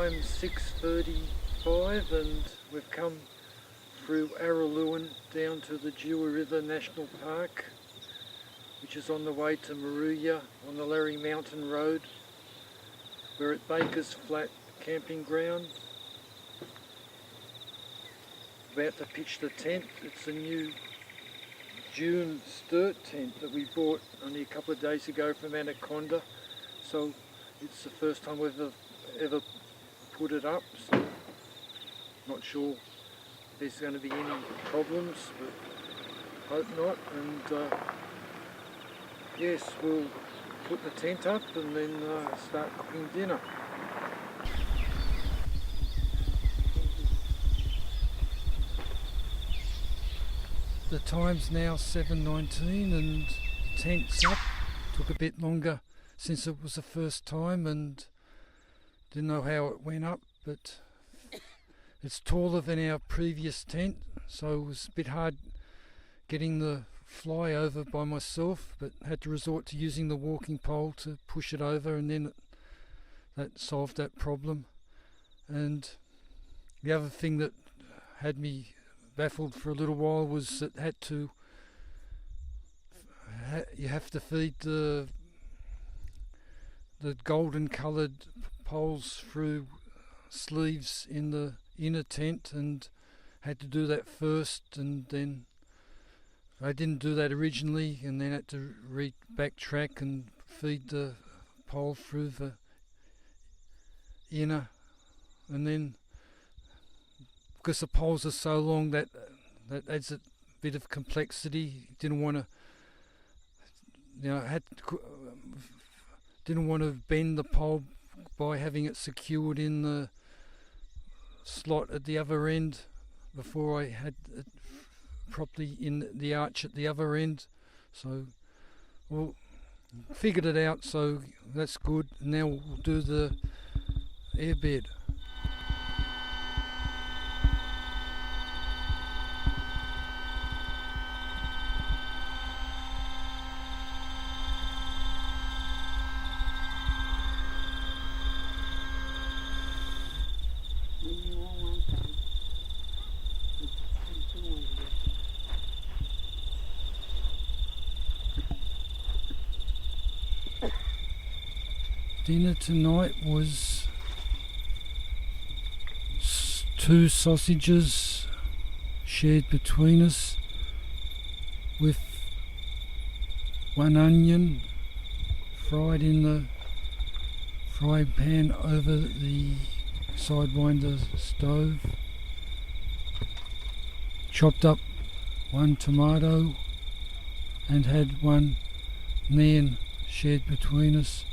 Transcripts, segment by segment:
time 6:35 and we've come through Araluen down to the Deua River National Park, which is on the way to Maruya on the Larry Mountain Road. We're at Baker's Flat Camping Ground. About to pitch the tent. It's a new June Sturt tent that we bought only a couple of days ago from Anaconda. So it's the first time we've ever put it up, so not sure if there's going to be any problems, but hope not. And yes, we'll put the tent up and then start cooking dinner. The time's now 7:19 and the tent's up. Took a bit longer since it was the first time and didn't know how it went up, but it's taller than our previous tent, so it was a bit hard getting the fly over by myself, but had to resort to using the walking pole to push it over, and then that solved that problem. And the other thing that had me baffled for a little while was that you have to feed the golden coloured poles through sleeves in the inner tent, and had to do that first, and then I didn't do that originally, and then had to backtrack and feed the pole through the inner, and then because the poles are so long that adds a bit of complexity. Didn't want to bend the pole by having it secured in the slot at the other end before I had it properly in the arch at the other end. So we'll figured it out, so that's good. Now we'll do the airbed. Dinner tonight was 2 sausages shared between us with 1 onion fried in the frying pan over the Sidewinder stove. Chopped up 1 tomato and had 1 naan shared between us.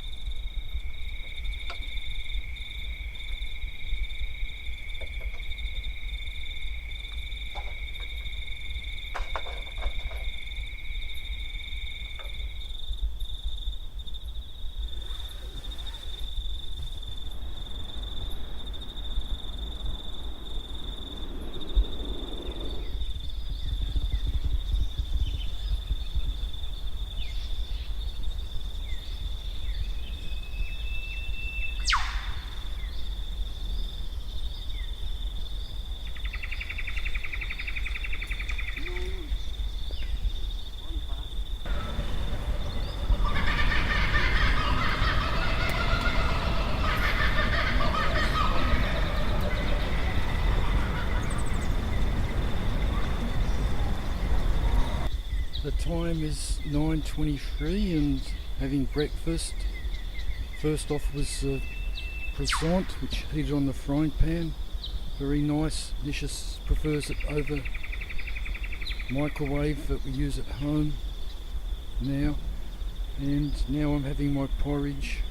The time is 9:23 and having breakfast. First off was croissant, which heated on the frying pan. Very nice. Nicias prefers it over microwave that we use at home now. And now I'm having my porridge,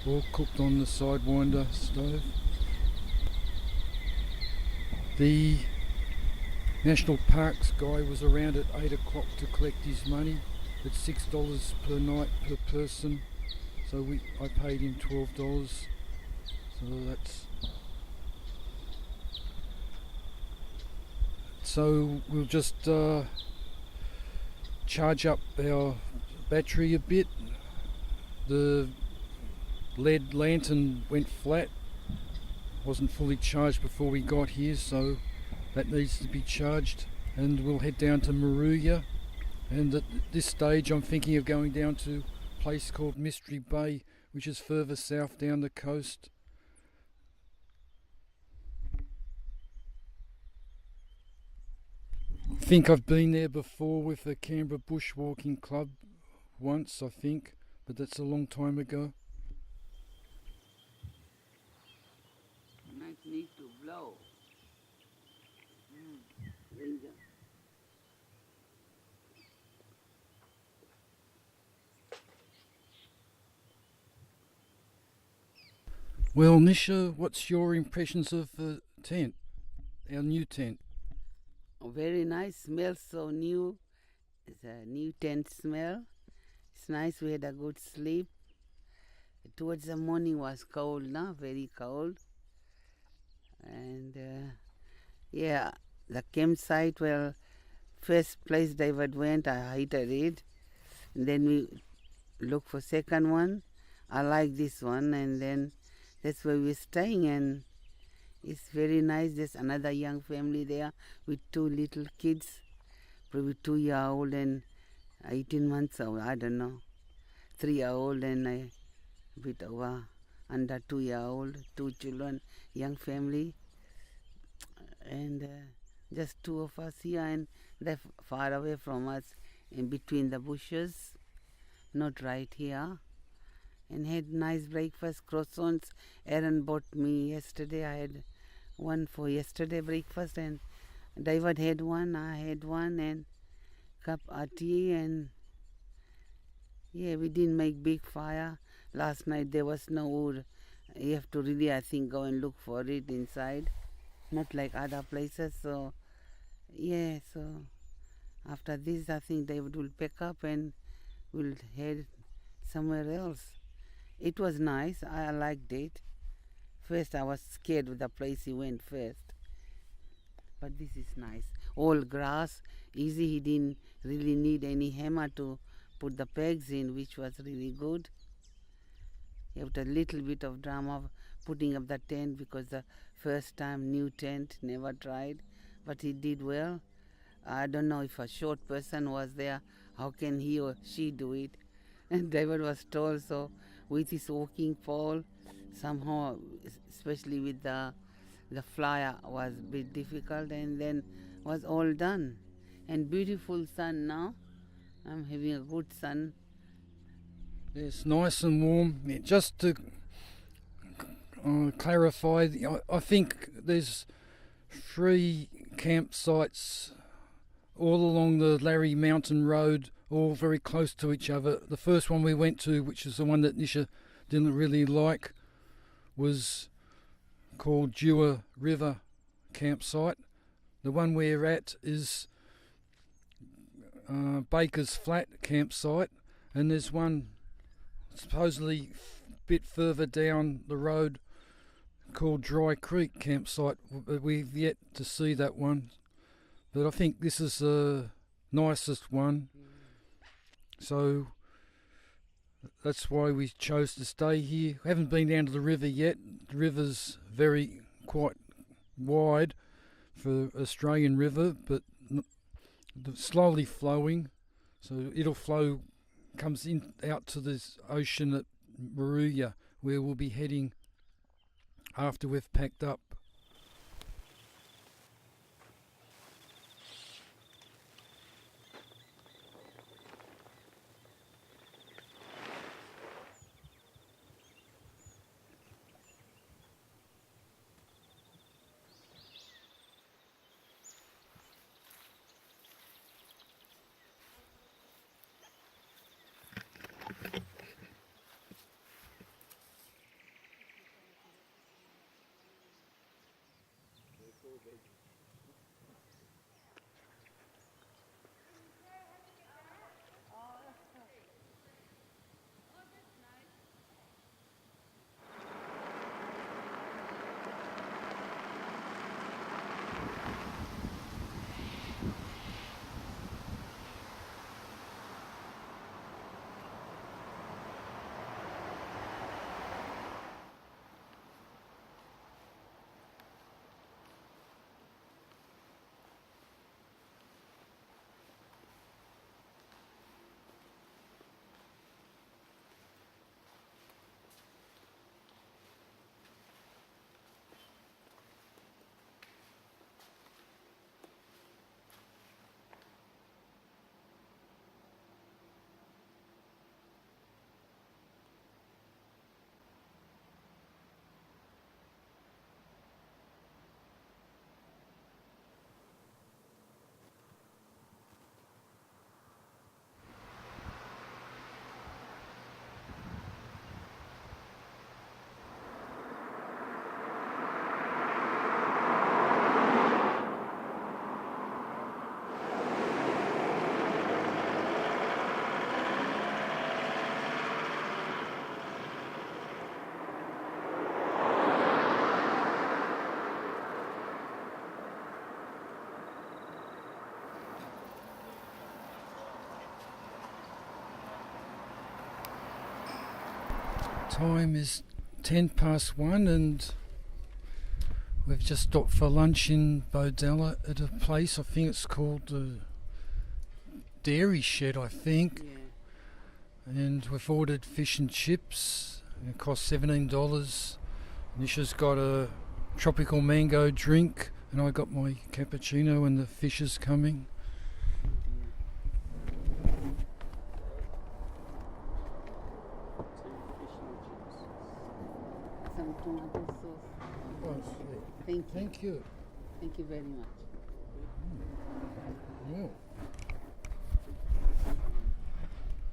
all cooked on the Sidewinder stove. The National Parks guy was around at 8 o'clock to collect his money. It's $6 per night per person, so I paid him $12. So we'll just charge up our battery a bit. The LED lantern went flat, wasn't fully charged before we got here, so that needs to be charged, and we'll head down to Moruya. And at this stage I'm thinking of going down to a place called Mystery Bay, which is further south down the coast. I think I've been there before with the Canberra Bushwalking Club once, I think, but that's a long time ago. Might need to blow. There you go. Well, Nisha, what's your impressions of the tent, our new tent? Oh, very nice, smells so new. It's a new tent smell. It's nice, we had a good sleep. Towards the morning was cold, no? Very cold. And yeah, the campsite, well, first place David went, I hated it. And then we looked for second one. I like this one, and then that's where we're staying, and it's very nice. There's another young family there with two little kids, probably 2-year-old and 18 months old, I don't know, 3-year-old and a bit over under 2-year-old, two children, young family, and just two of us here, and they're far away from us, in between the bushes, not right here. And had nice breakfast, croissants. Aaron bought me yesterday. I had one for yesterday breakfast, and David had one, I had one, and cup of tea, and yeah, we didn't make big fire. Last night there was no wood. You have to really, I think, go and look for it inside, not like other places. So yeah, so after this I think David will pack up and we'll head somewhere else. It was nice, I liked it. First I was scared with the place he went first, but this is nice. All grass, easy, he didn't really need any hammer to put the pegs in, which was really good. He had a little bit of drama putting up the tent because the first time, new tent, never tried, but he did well. I don't know if a short person was there, how can he or she do it? And David was tall, so with his walking pole, somehow, especially with the flyer, was a bit difficult, and then was all done. And beautiful sun now. I'm having a good sun. It's nice and warm. Yeah, just to clarify, I think there's 3 campsites all along the Larry Mountain Road, all very close to each other. The first one we went to, which is the one that Nisha didn't really like, was called Deua River Campsite. The one we're at is Baker's Flat Campsite, and there's one supposedly a bit further down the road called Dry Creek Campsite. We've yet to see that one, but I think this is the nicest one, so that's why we chose to stay here. We haven't been down to the river yet. The river's quite wide for Australian river, but slowly flowing, so it'll flow, comes in out to this ocean at Moruya, where we'll be heading after we've packed up. Time is 1:10 and we've just stopped for lunch in Bodalla at a place, I think it's called the Dairy Shed, I think. Yeah. And we've ordered fish and chips. It cost $17. Nisha's got a tropical mango drink and I got my cappuccino and the fish is coming. Some tomato sauce. Oh, Thank you. thank you. Thank you very much. Yeah.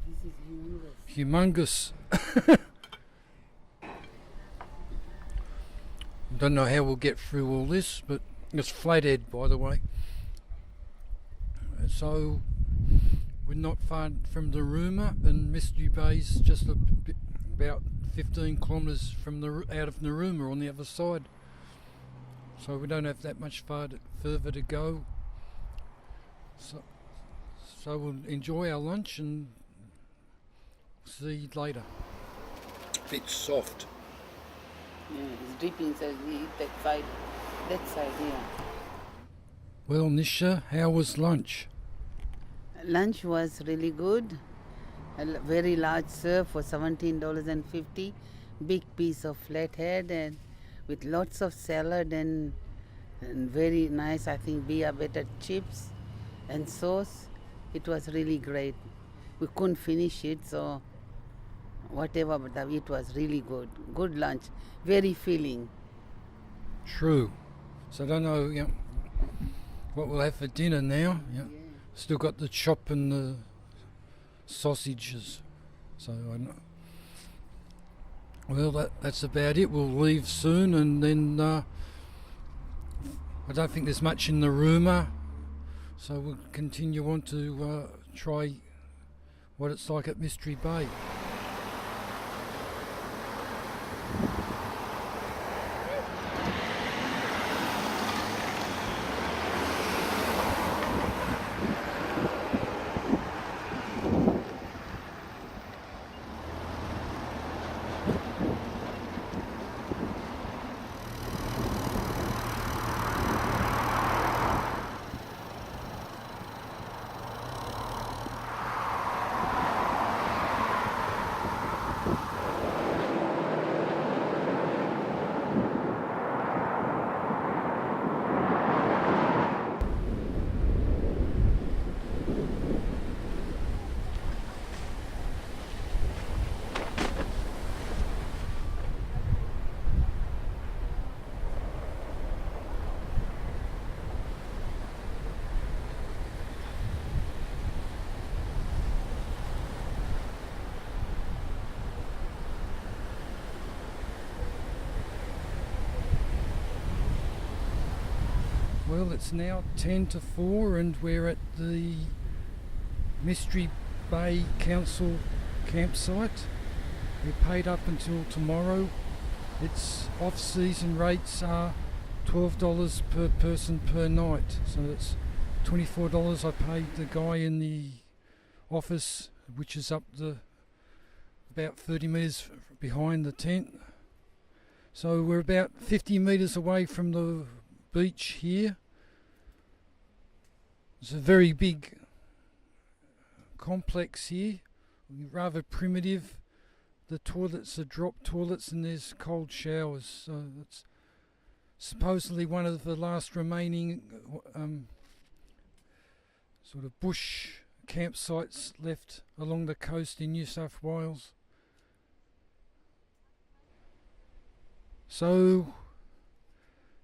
This is humongous. Humongous. Don't know how we'll get through all this, but it's flathead, by the way. So we're not far from the rumour, and Mystery Bay's just about 15 kilometres from out of Narooma on the other side. So we don't have that much further to go. So we'll enjoy our lunch and see you later. Bit soft. Yeah, it's deep inside. We eat that side, yeah. Well, Nisha, how was lunch? Lunch was really good. Very large serve for $17.50. Big piece of flathead and with lots of salad and very nice, I think, beer better chips and sauce. It was really great. We couldn't finish it, so whatever, but it was really good. Good lunch. Very filling. True. So I don't know what we'll have for dinner now. Yeah. Still got the chop and the sausages. So I know. Well, that's about it. We'll leave soon, and then I don't think there's much in the rumour, so we'll continue on to try what it's like at Mystery Bay. Well, it's now 3:50 and we're at the Mystery Bay Council campsite. We're paid up until tomorrow. Its off-season rates are $12 per person per night. So it's $24 I paid the guy in the office, which is up about 30 metres behind the tent. So we're about 50 metres away from the beach here. It's a very big complex here, rather primitive. The toilets are drop toilets and there's cold showers, so it's supposedly one of the last remaining sort of bush campsites left along the coast in New South Wales. So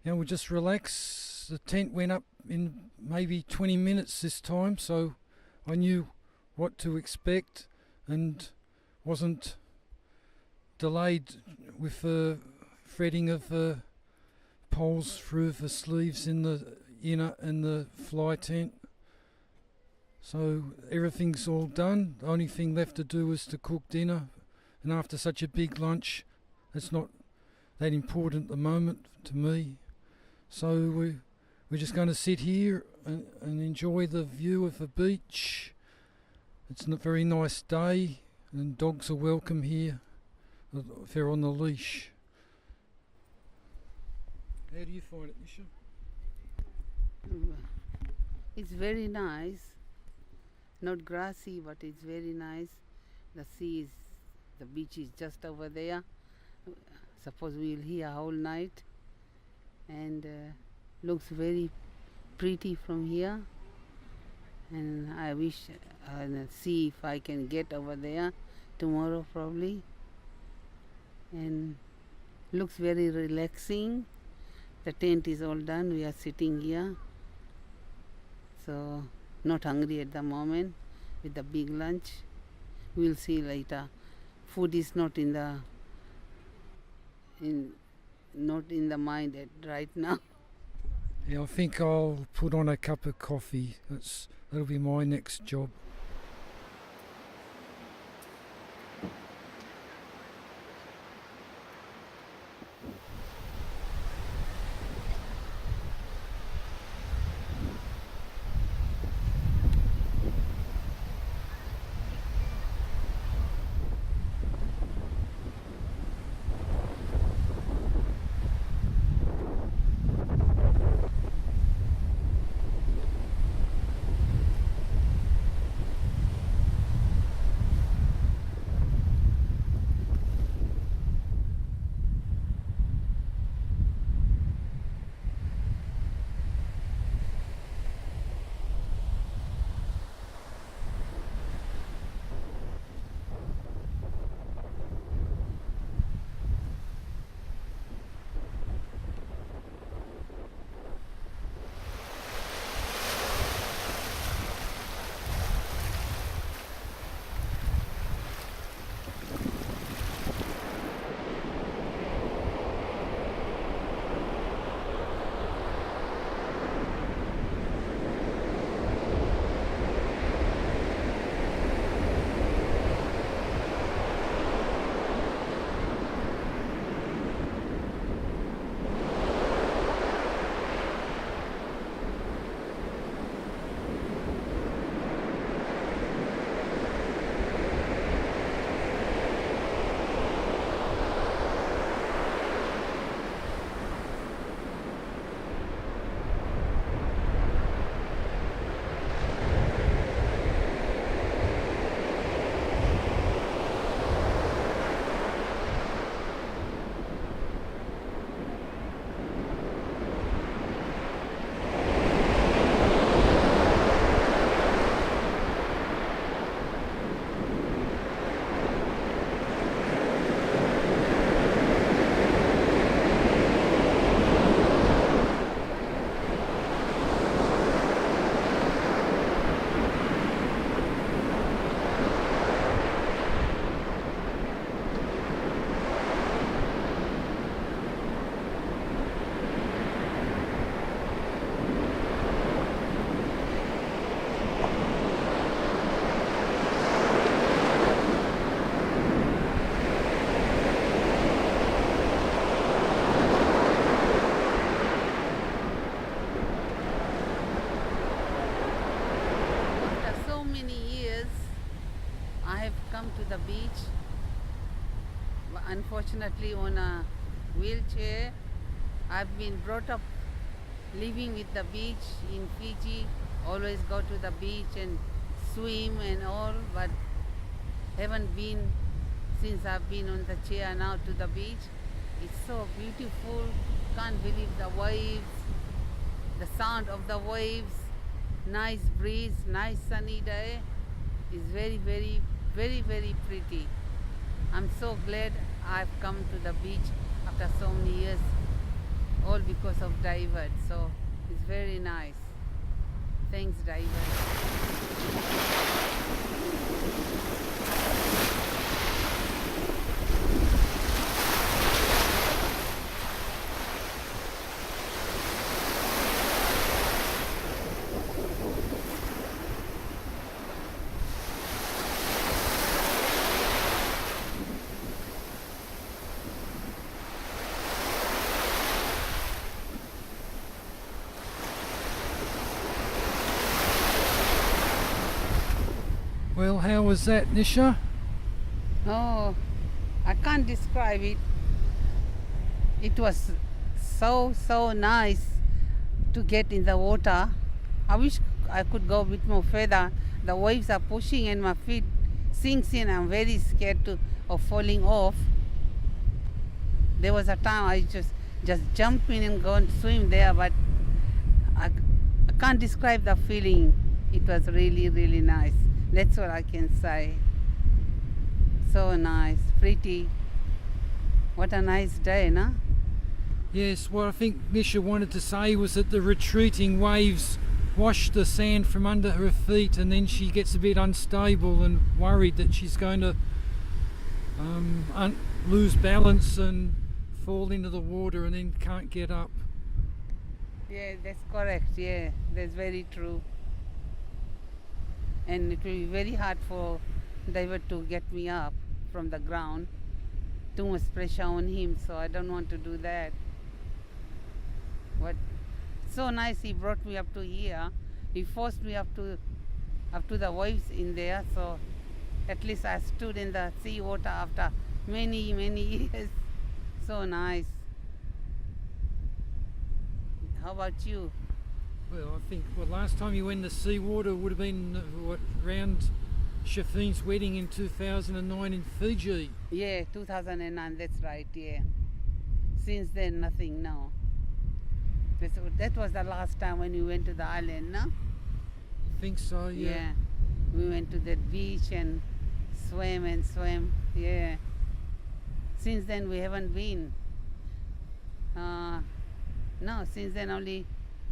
we'll just relax. The tent went up in maybe 20 minutes this time, so I knew what to expect and wasn't delayed with the threading of the poles through the sleeves in the inner and the fly tent. So everything's all done. The only thing left to do is to cook dinner, and after such a big lunch, it's not that important at the moment to me. So we're just going to sit here and enjoy the view of the beach. It's a very nice day and dogs are welcome here if they're on the leash. How do you find it, Nisha? It's very nice. Not grassy, but it's very nice. The beach is just over there. Suppose we'll here whole night, and looks very pretty from here. And I wish see if I can get over there tomorrow probably. And looks very relaxing. The tent is all done. We are sitting here. So not hungry at the moment with the big lunch. We'll see later. Food is not in the mind right now. Yeah, I think I'll put on a cup of coffee. That'll be my next job. The beach, unfortunately on a wheelchair. I've been brought up living with the beach in Fiji, always go to the beach and swim and all, but haven't been since I've been on the chair now to the beach. It's so beautiful, can't believe the waves, the sound of the waves, nice breeze, nice sunny day. It's very, very, very, very pretty. I'm so glad I've come to the beach after so many years, all because of Divert. So it's very nice. Thanks, Divert. Well, how was that, Nisha? Oh, I can't describe it. It was so nice to get in the water. I wish I could go a bit more further. The waves are pushing and my feet sinks in. I'm very scared of falling off. There was a time I just jump in and go and swim there, but I can't describe the feeling. It was really, really nice. That's what I can say. So nice, pretty. What a nice day, no? Yes, what I think Misha wanted to say was that the retreating waves wash the sand from under her feet, and then she gets a bit unstable and worried that she's going to lose balance and fall into the water and then can't get up. Yeah, that's correct. Yeah, that's very true. And it will be very hard for David to get me up from the ground. Too much pressure on him, so I don't want to do that. But so nice, he brought me up to here. He forced me up to the waves in there, so at least I stood in the sea water after many years. So nice. How about you? Well, I think last time you went in the seawater would have been around Shafine's wedding in 2009 in Fiji. Yeah, 2009, that's right, yeah. Since then, nothing, no. That was the last time when we went to the island, no? I think so, yeah. Yeah. We went to that beach and swam, yeah. Since then, we haven't been. No, since then only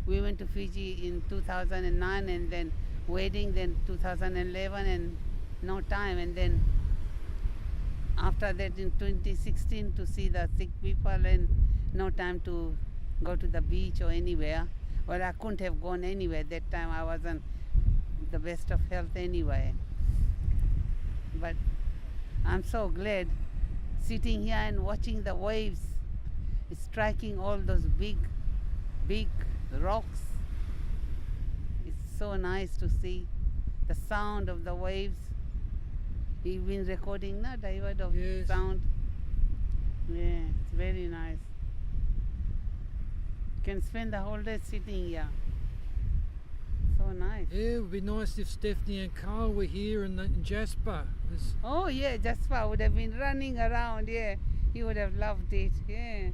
we went to Fiji in 2009 and then wedding, then 2011 and no time. And then after that in 2016 to see the sick people and no time to go to the beach or anywhere. Well, I couldn't have gone anywhere that time. I wasn't the best of health anyway. But I'm so glad sitting here and watching the waves striking all those big rocks. It's so nice to see the sound of the waves. You've been recording, na, David, of Yes. sound. Yeah, it's very nice. Can spend the whole day sitting here. So nice. Yeah, it would be nice if Stephanie and Carl were here and Jasper. Oh yeah, Jasper would have been running around. Yeah, he would have loved it. Yeah.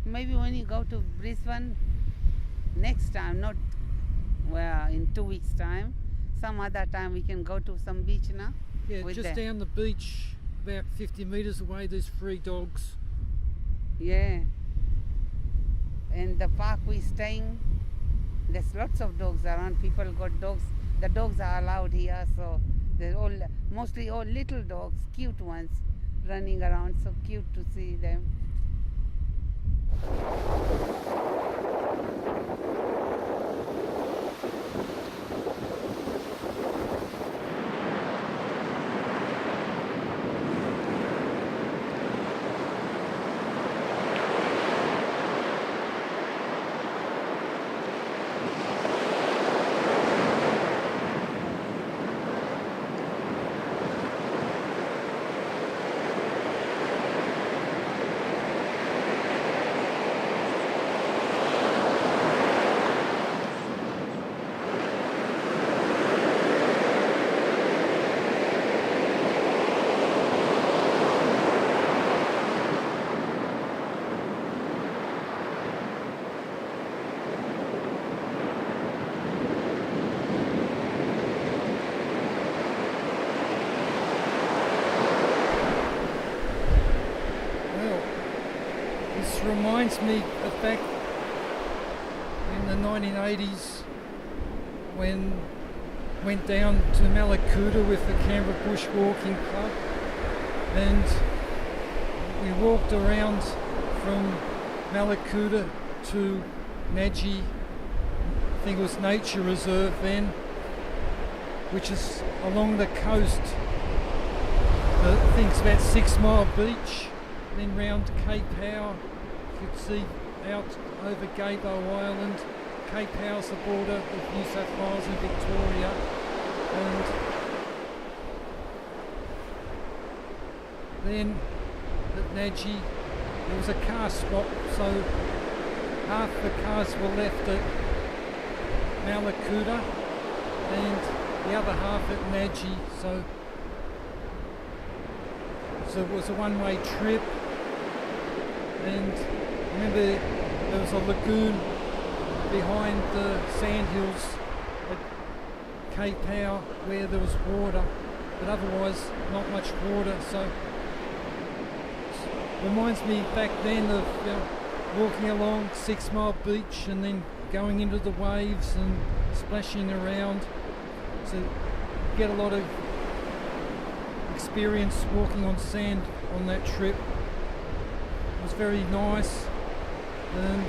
Maybe when you go to Brisbane next time, not in 2 weeks' time, some other time we can go to some beach now. Yeah, with just down the beach, about 50 metres away, there's 3 dogs. Yeah. And the park we're staying, there's lots of dogs around. People got dogs. The dogs are allowed here, so they're mostly all little dogs, cute ones, running around. So cute to see them. This reminds me of back in the 1980s when went down to Malakuta with the Canberra Bushwalking Club, and we walked around from Malakuta to Nadji, I think it was Nature Reserve then, which is along the coast. I think it's about 6 Mile Beach, then round Cape Howe. You could see out over Gaybo Island. Cape Howe's the border of New South Wales and Victoria, and then at Nadji there was a car swap, so half the cars were left at Malakuta and the other half at Nadji, so it was a one-way trip. And remember there was a lagoon behind the sandhills at Cape Howe where there was water, but otherwise not much water, so it reminds me back then of walking along 6 Mile Beach and then going into the waves and splashing around. So you get a lot of experience walking on sand on that trip. It was very nice and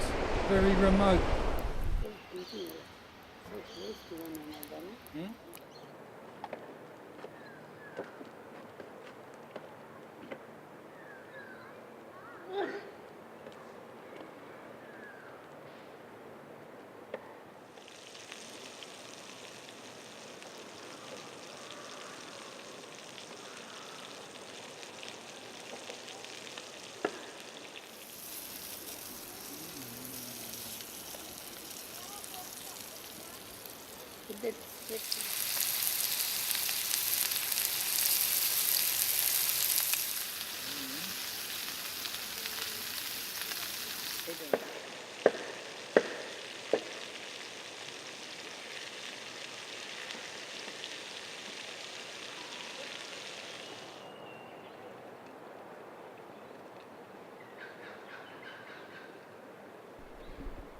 very remote.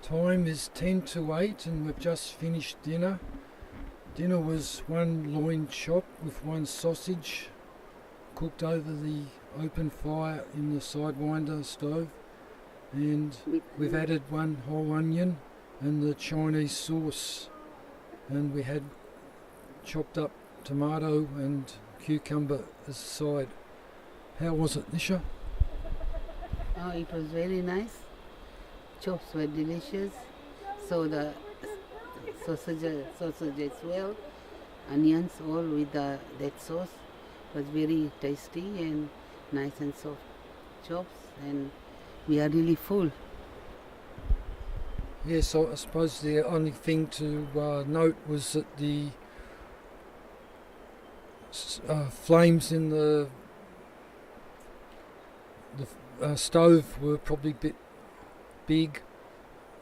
Time is 10 to 8 and we've just finished dinner. Dinner was one loin chop with one sausage cooked over the open fire in the Sidewinder stove, and we've added one whole onion and the Chinese sauce, and we had chopped up tomato and cucumber as a side. How was it, Nisha? Oh, it was very nice. Chops were delicious. So the sausage as well, onions all with that sauce was very tasty and nice and soft chops, and we are really full. Yes, I suppose the only thing to note was that the flames in the stove were probably a bit big,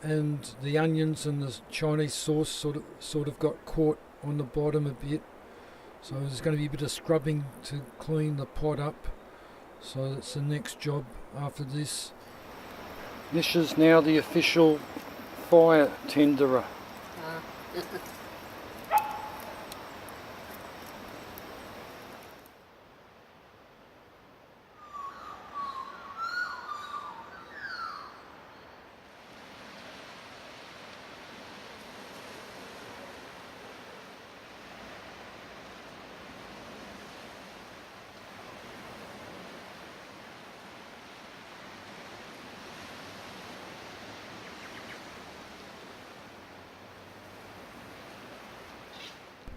and the onions and the Chinese sauce sort of got caught on the bottom a bit, so there's going to be a bit of scrubbing to clean the pot up, so that's the next job after this. Nisha's now the official fire tenderer.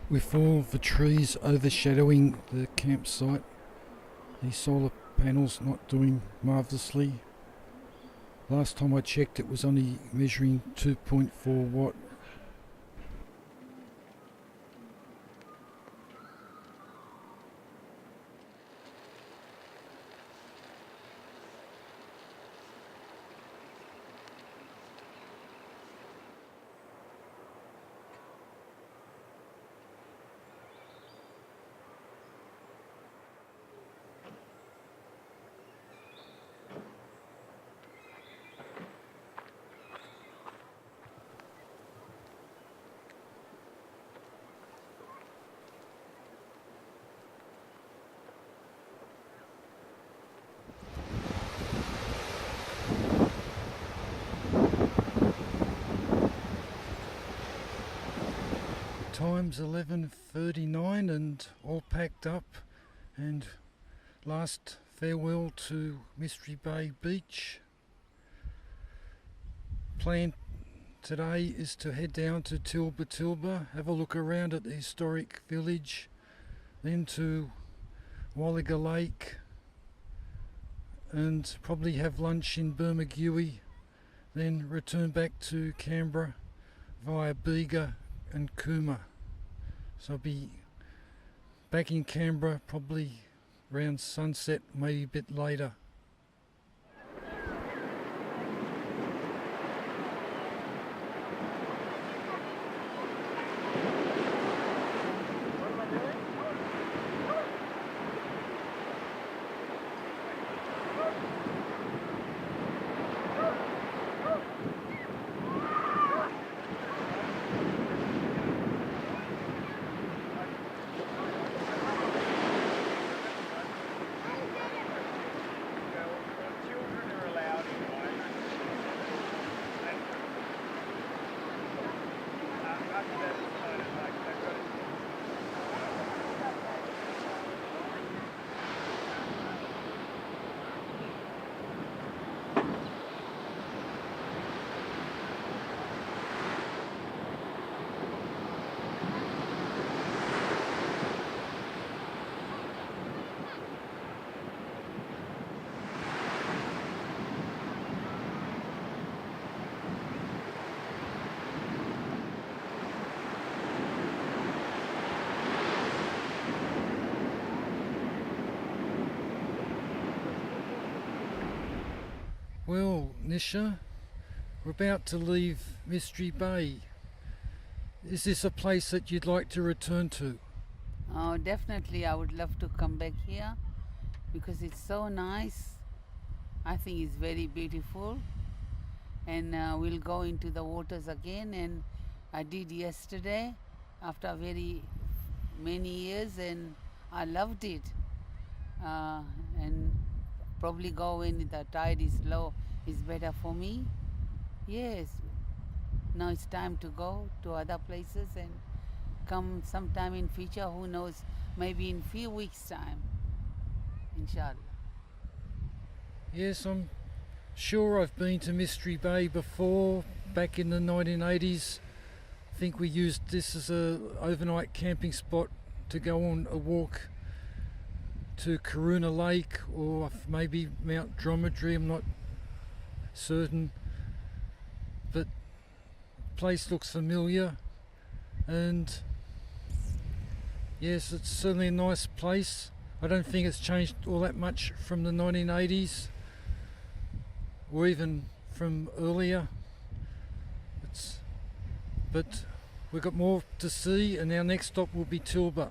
With all the trees overshadowing the campsite, the solar panels not doing marvellously. Last time I checked it was only measuring 2.4 watt. Time's 11:39 and all packed up, and last farewell to Mystery Bay Beach. Plan today is to head down to Tilba, have a look around at the historic village, then to Wallaga Lake, and probably have lunch in Bermagui, then return back to Canberra via Bega and Cooma. So I'll be back in Canberra probably around sunset, maybe a bit later. Well, Nisha, we're about to leave Mystery Bay. Is this a place that you'd like to return to? Oh, definitely. I would love to come back here because it's so nice. I think it's very beautiful. And we'll go into the waters again. And I did yesterday after very many years, and I loved it. And probably go when the tide is low is better for me. Yes. Now it's time to go to other places and come sometime in future, who knows, maybe in few weeks time, inshallah. Yes, I'm sure I've been to Mystery Bay before, back in the 1980s. I think we used this as a overnight camping spot to go on a walk to Karuna Lake or maybe Mount Dromedary, I'm not certain, but the place looks familiar, and yes, it's certainly a nice place. I don't think it's changed all that much from the 1980s or even from earlier. But we've got more to see, and our next stop will be Tilba.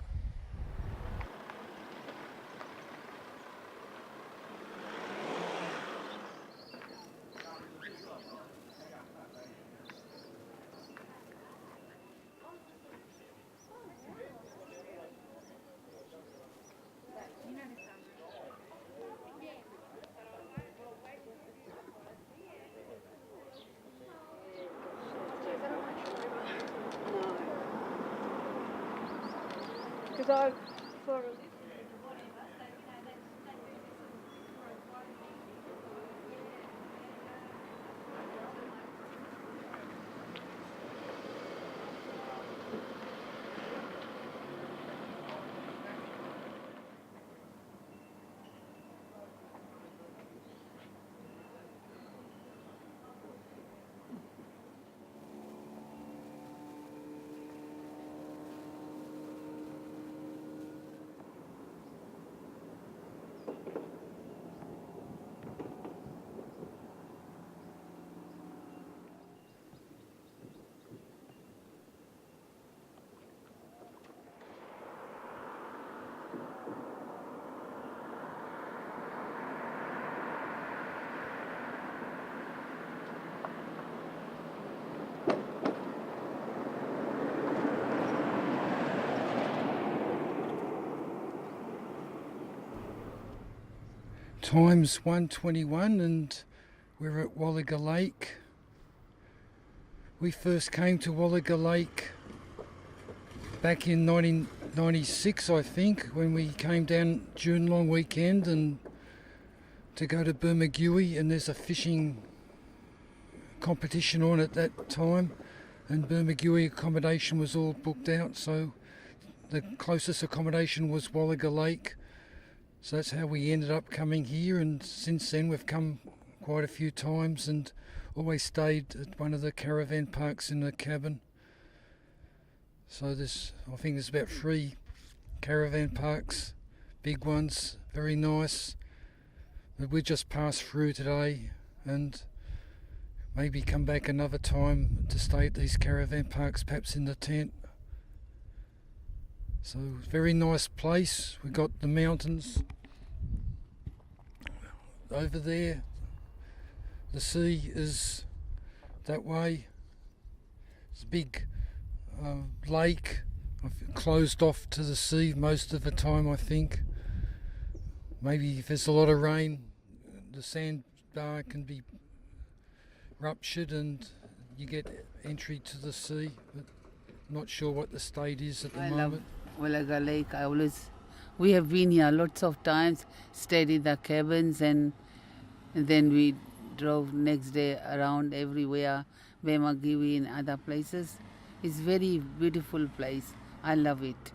Because I, for Time's 1:21 and we're at Wallaga Lake. We first came to Wallaga Lake back in 1996, I think, when we came down June long weekend and to go to Bermagui, and there's a fishing competition on at that time, and Bermagui accommodation was all booked out, so the closest accommodation was Wallaga Lake. So that's how we ended up coming here, and since then we've come quite a few times and always stayed at one of the caravan parks in the cabin. So I think there's about 3 caravan parks, big ones, very nice. But we just passed through today and maybe come back another time to stay at these caravan parks, perhaps in the tent. So very nice place. We've got the mountains over there. The sea is that way. It's a big lake. I've closed off to the sea most of the time, I think. Maybe if there's a lot of rain, the sandbar can be ruptured and you get entry to the sea, but not sure what the state is at the moment. Wallaga Lake. We have been here lots of times, stayed in the cabins, and then we drove next day around everywhere, Bermagui and other places. It's very beautiful place. I love it.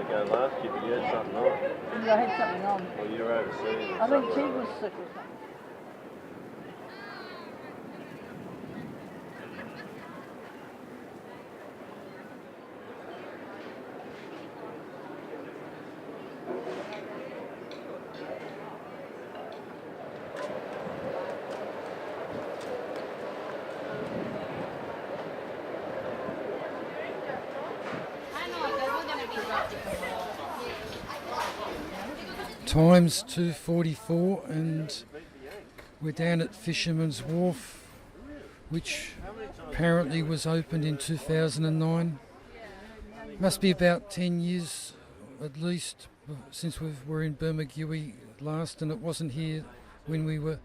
Go last year, but you had something on. Yeah, I had something on. Well, you were overseas. I think she was sick or something. Time's 2:44 and we're down at Fisherman's Wharf, which apparently was opened in 2009. Must be about 10 years at least since we were in Bermagui last, and it wasn't here when we were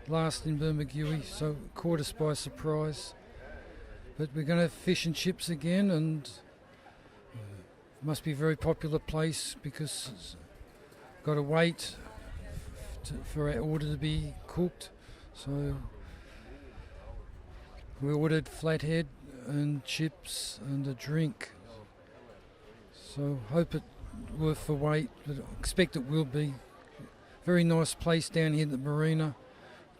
last in Bermagui, so it caught us by surprise. But we're going to have fish and chips again, and it must be a very popular place because it's got to wait for our order to be cooked. So we ordered flathead and chips and a drink. So hope it's worth the wait, but I expect it will be. Very nice place down here at the marina.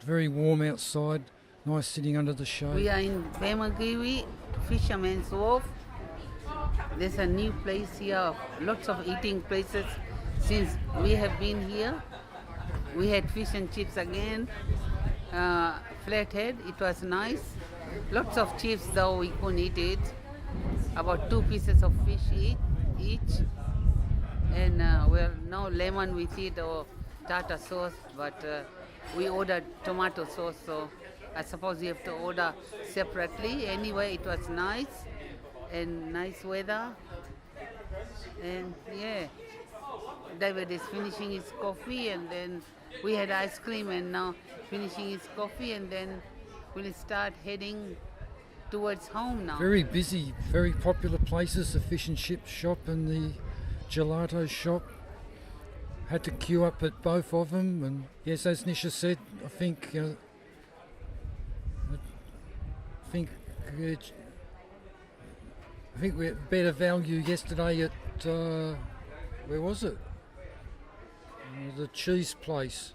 Very warm outside. Nice sitting under the shade. We are in Bermagui, Fisherman's Wharf. There's a new place here, lots of eating places. Since we have been here, we had fish and chips again, flathead, it was nice. Lots of chips though we couldn't eat it. About 2 pieces of fish each. And well, no lemon with it or tartar sauce, but we ordered tomato sauce, so I suppose you have to order separately. Anyway, it was nice and nice weather. And yeah, David is finishing his coffee, and then we had ice cream, and now finishing his coffee, and then we'll start heading towards home now. Very busy, very popular places, the fish and chip shop and the gelato shop. Had to queue up at both of them, and yes, as Nisha said, I think we had better value yesterday at where was it? The cheese place.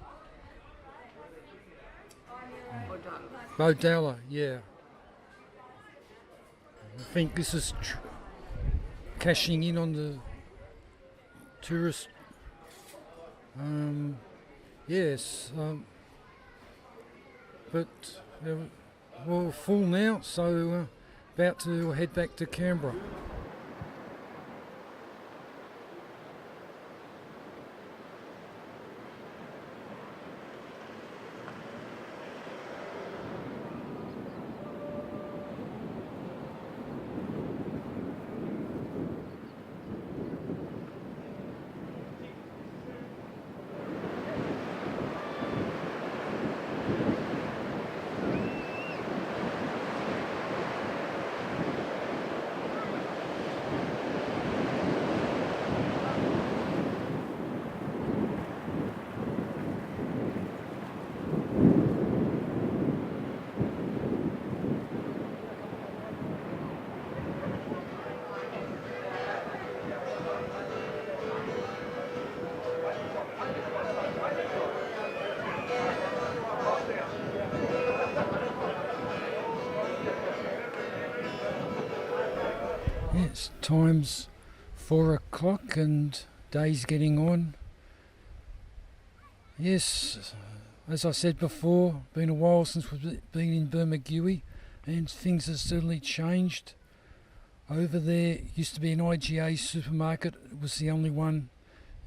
Bodalla, yeah. I think this is cashing in on the tourist. Yes, but we're full now, so about to head back to Canberra. Yes, time's 4 o'clock and day's getting on. Yes, as I said before, been a while since we've been in Bermagui, and things have certainly changed. Over there used to be an IGA supermarket, it was the only one.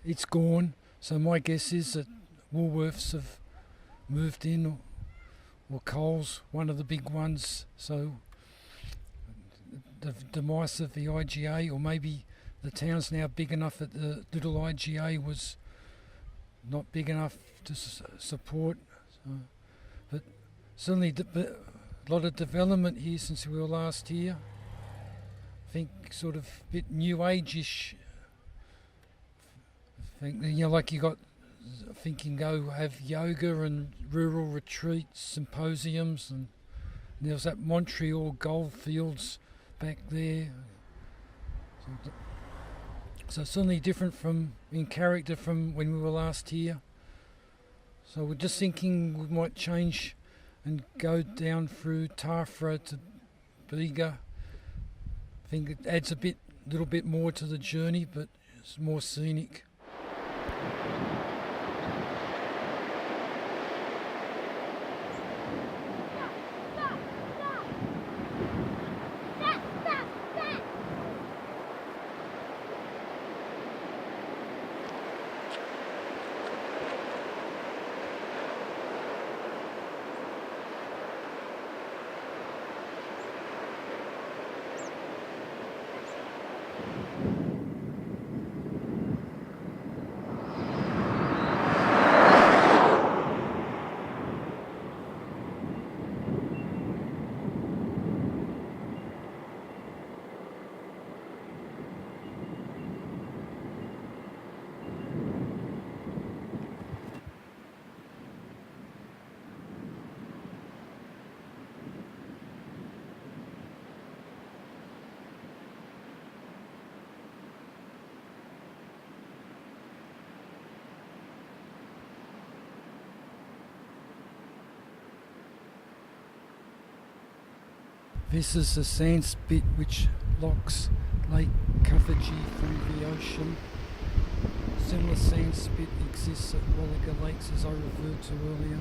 It's gone, so my guess is that Woolworths have moved in, or Coles, one of the big ones, so the demise of the IGA, or maybe the town's now big enough that the little IGA was not big enough to support. So, but certainly a lot of development here since we were last here. I think sort of a bit new age-ish. I think, like you got, I think you can go have yoga and rural retreats, symposiums, and there was that Montreal Goldfields back there. So certainly different in character from when we were last here. So we're just thinking we might change and go down through Tafra to Bega. I think it adds a little bit more to the journey, but it's more scenic. This is the sand spit which locks Lake Cuffagee from the ocean. Similar sand spit exists at Wallaga Lakes as I referred to earlier.